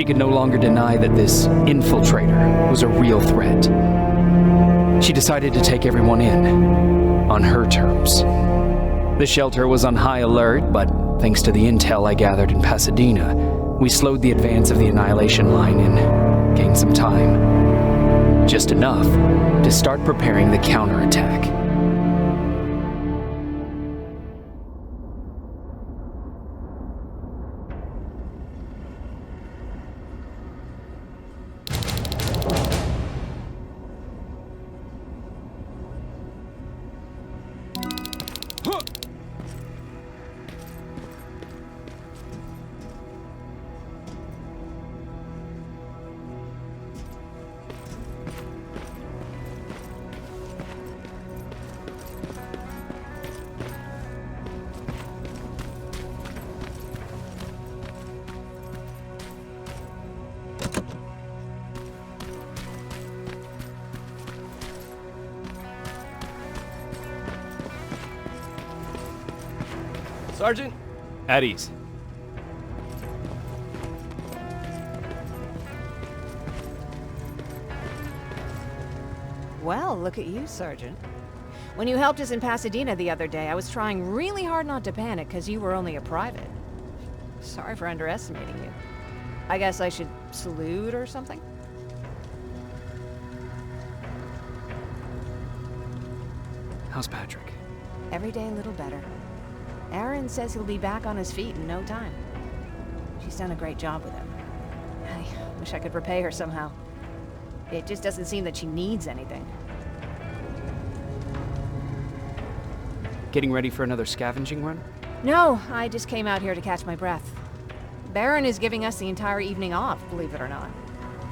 She could no longer deny that this infiltrator was a real threat. She decided to take everyone in, on her terms. The shelter was on high alert, but thanks to the intel I gathered in Pasadena, we slowed the advance of the Annihilation Line and gained some time. Just enough to start preparing the counterattack. Sergeant? At ease. Well, look at you, Sergeant. When you helped us in Pasadena the other day, I was trying really hard not to panic because you were only a private. Sorry for underestimating you. I guess I should salute or something? How's Patrick? Every day a little better. Aaron says he'll be back on his feet in no time. She's done a great job with him. I wish I could repay her somehow. It just doesn't seem that she needs anything. Getting ready for another scavenging run? No, I just came out here to catch my breath. Baron is giving us the entire evening off, believe it or not.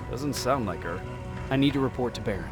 Doesn't sound like her. I need to report to Baron.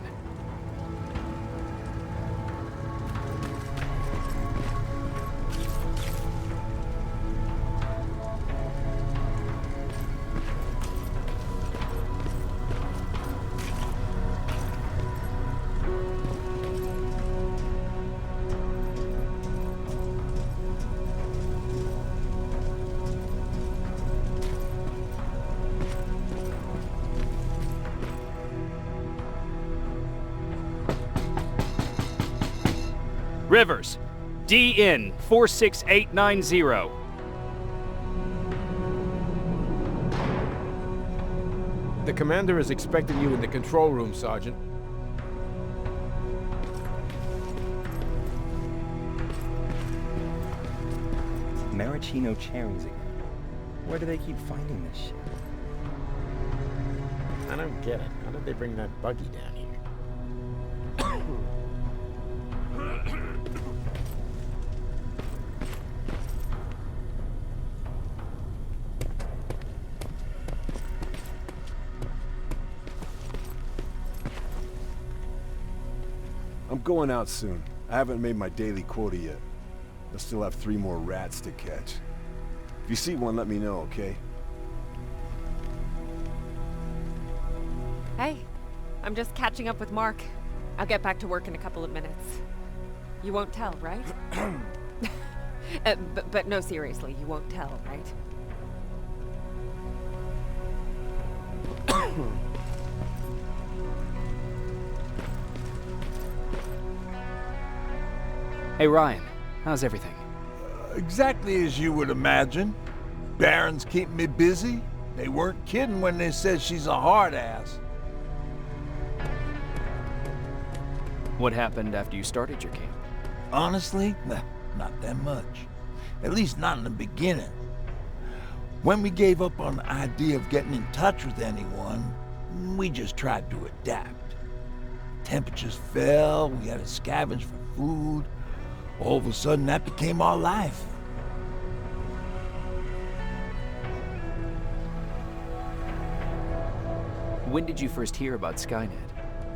Rivers, DN 46890. The commander is expecting you in the control room, Sergeant. Maraschino cherries again. Where do they keep finding this shit? I don't get it. How did they bring that buggy down here? I'm going out soon. I haven't made my daily quota yet. I still have 3 more rats to catch. If you see one, let me know, okay? Hey, I'm just catching up with Mark. I'll get back to work in a couple of minutes. You won't tell, right? But no, seriously, you won't tell, right? Hey Ryan, how's everything? Exactly as you would imagine. Baron's keeping me busy. They weren't kidding when they said she's a hard ass. What happened after you started your camp? Honestly, not that much. At least not in the beginning. When we gave up on the idea of getting in touch with anyone, we just tried to adapt. Temperatures fell, we had to scavenge for food. All of a sudden, that became our life. When did you first hear about Skynet?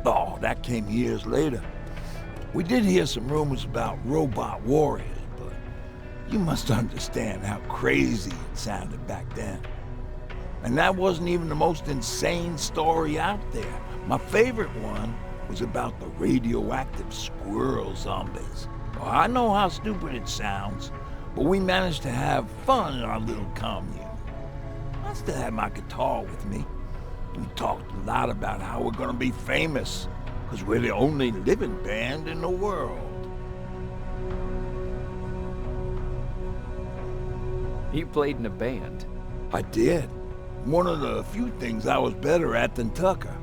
Oh, that came years later. We did hear some rumors about robot warriors, but you must understand how crazy it sounded back then. And that wasn't even the most insane story out there. My favorite one was about the radioactive squirrel zombies. Well, I know how stupid it sounds, but we managed to have fun in our little commune. I still had my guitar with me. We talked a lot about how we're gonna be famous, because we're the only living band in the world. You played in a band. I did. One of the few things I was better at than Tucker.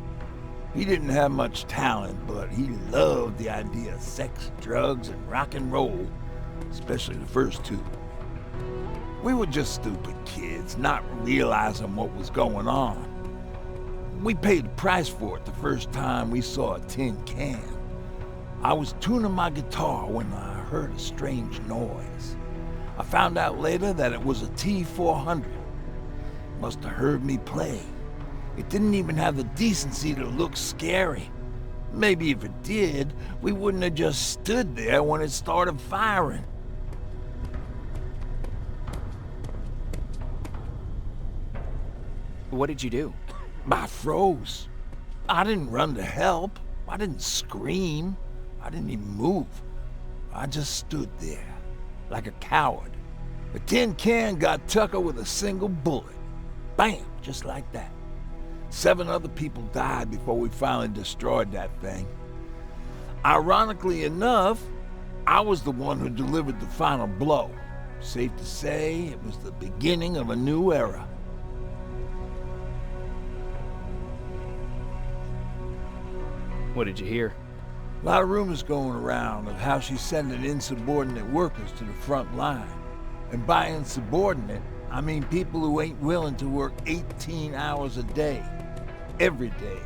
He didn't have much talent, but he loved the idea of sex, drugs, and rock and roll, especially the first two. We were just stupid kids, not realizing what was going on. We paid the price for it the first time we saw a tin can. I was tuning my guitar when I heard a strange noise. I found out later that it was a T-400. Must have heard me play. It didn't even have the decency to look scary. Maybe if it did, we wouldn't have just stood there when it started firing. What did you do? I froze. I didn't run to help. I didn't scream. I didn't even move. I just stood there, like a coward. The tin can got Tucker with a single bullet. Bam, just like that. 7 other people died before we finally destroyed that thing. Ironically enough, I was the one who delivered the final blow. Safe to say, it was the beginning of a new era. What did you hear? A lot of rumors going around of how she's sending insubordinate workers to the front line. And by insubordinate, I mean people who ain't willing to work 18 hours a day, every day.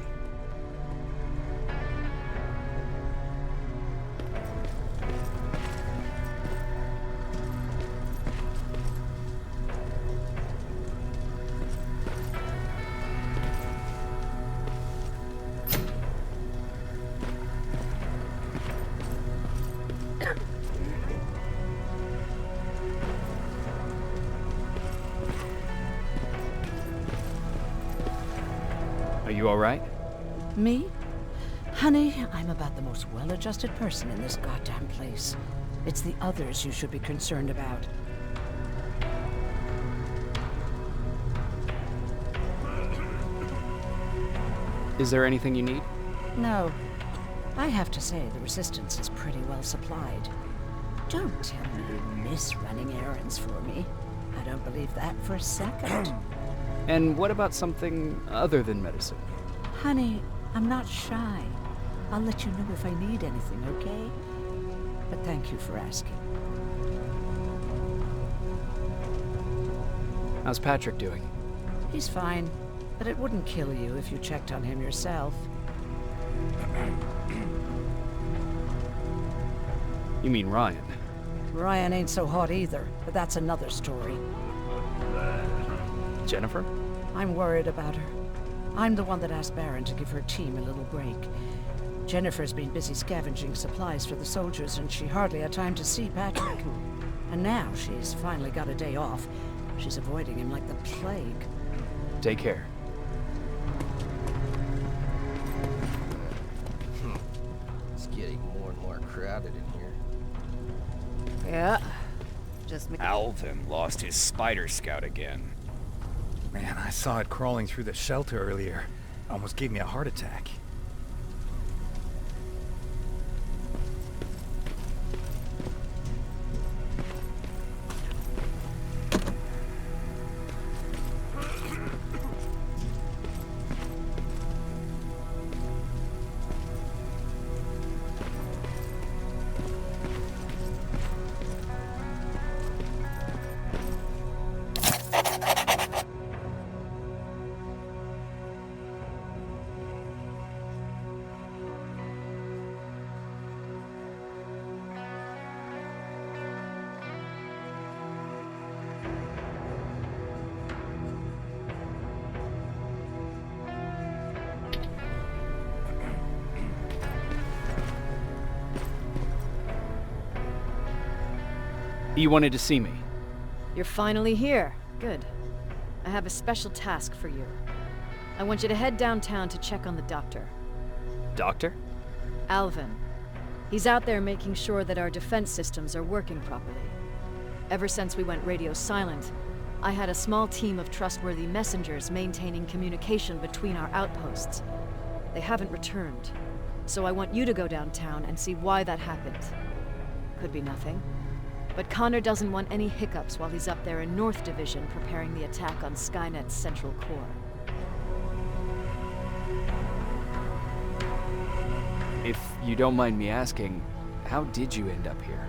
Are you all right? Me? Honey, I'm about the most well-adjusted person in this goddamn place. It's the others you should be concerned about. Is there anything you need? No. I have to say, the Resistance is pretty well supplied. Don't tell me you miss running errands for me. I don't believe that for a second. And what about something other than medicine? Honey, I'm not shy. I'll let you know if I need anything, okay? But thank you for asking. How's Patrick doing? He's fine, but it wouldn't kill you if you checked on him yourself. You mean Ryan? Ryan ain't so hot either, but that's another story. Jennifer? I'm worried about her. I'm the one that asked Baron to give her team a little break. Jennifer's been busy scavenging supplies for the soldiers, and she hardly had time to see Patrick. And now she's finally got a day off. She's avoiding him like the plague. Take care. It's getting more and more crowded in here. Yeah. Just me. Alvin lost his Spider Scout again. Man, I saw it crawling through the shelter earlier. Almost gave me a heart attack. You wanted to see me? You're finally here. Good. I have a special task for you. I want you to head downtown to check on the doctor. Doctor? Alvin. He's out there making sure that our defense systems are working properly. Ever since we went radio silent, I had a small team of trustworthy messengers maintaining communication between our outposts. They haven't returned, so I want you to go downtown and see why that happened. Could be nothing, but Connor doesn't want any hiccups while he's up there in North Division preparing the attack on Skynet's central core. If you don't mind me asking, how did you end up here?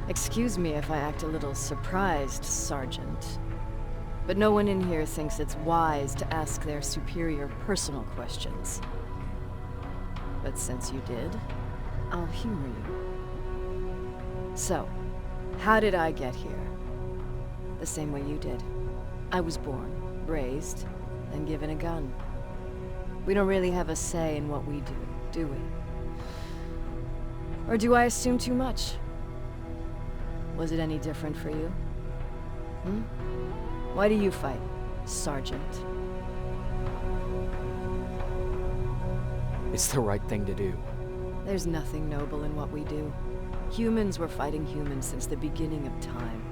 Excuse me if I act a little surprised, Sergeant. But no one in here thinks it's wise to ask their superior personal questions. But since you did, I'll humor you. So, how did I get here? The same way you did. I was born, raised, and given a gun. We don't really have a say in what we do we? Or do I assume too much? Was it any different for you? Why do you fight, Sergeant? It's the right thing to do. There's nothing noble in what we do. Humans were fighting humans since the beginning of time.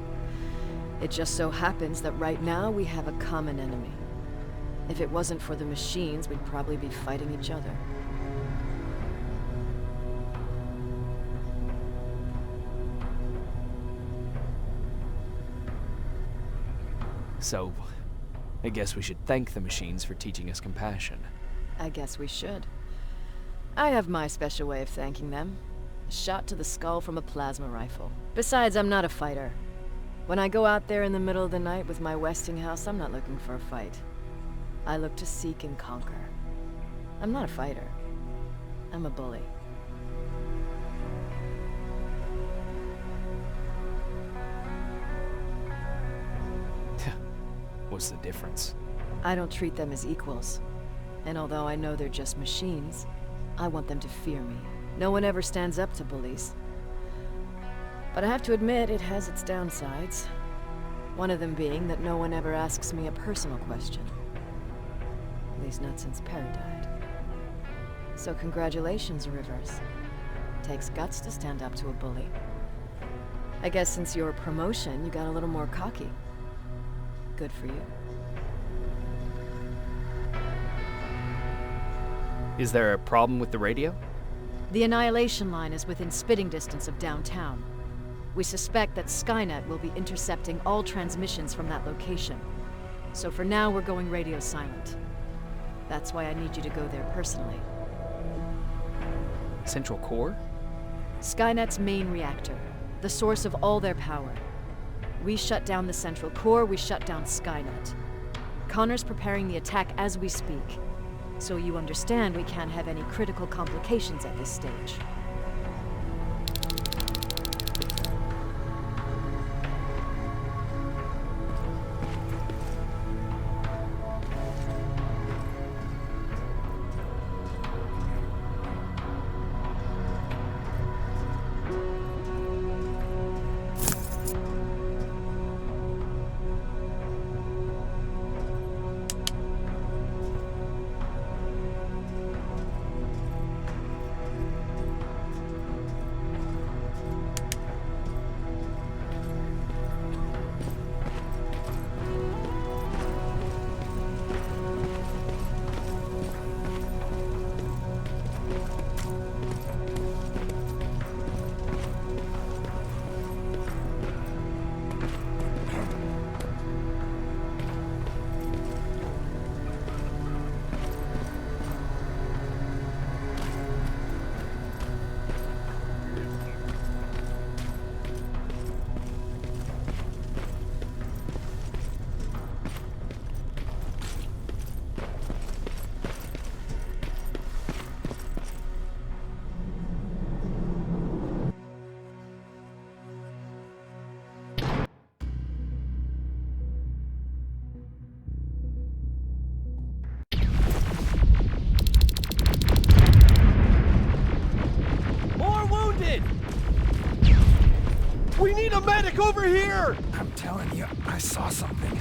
It just so happens that right now we have a common enemy. If it wasn't for the machines, we'd probably be fighting each other. So, I guess we should thank the machines for teaching us compassion. I guess we should. I have my special way of thanking them. A shot to the skull from a plasma rifle. Besides, I'm not a fighter. When I go out there in the middle of the night with my Westinghouse, I'm not looking for a fight. I look to seek and conquer. I'm not a fighter. I'm a bully. What's the difference? I don't treat them as equals. And although I know they're just machines, I want them to fear me. No one ever stands up to bullies. But I have to admit, it has its downsides. One of them being that no one ever asks me a personal question. At least not since Perry died. So congratulations, Rivers. Takes guts to stand up to a bully. I guess since your promotion, you got a little more cocky. Good for you. Is there a problem with the radio? The Annihilation Line is within spitting distance of downtown. We suspect that Skynet will be intercepting all transmissions from that location. So for now, we're going radio silent. That's why I need you to go there personally. Central Core? Skynet's main reactor, the source of all their power. We shut down the central core, we shut down Skynet. Connor's preparing the attack as we speak. So you understand we can't have any critical complications at this stage. We need a medic over here! I'm telling you, I saw something.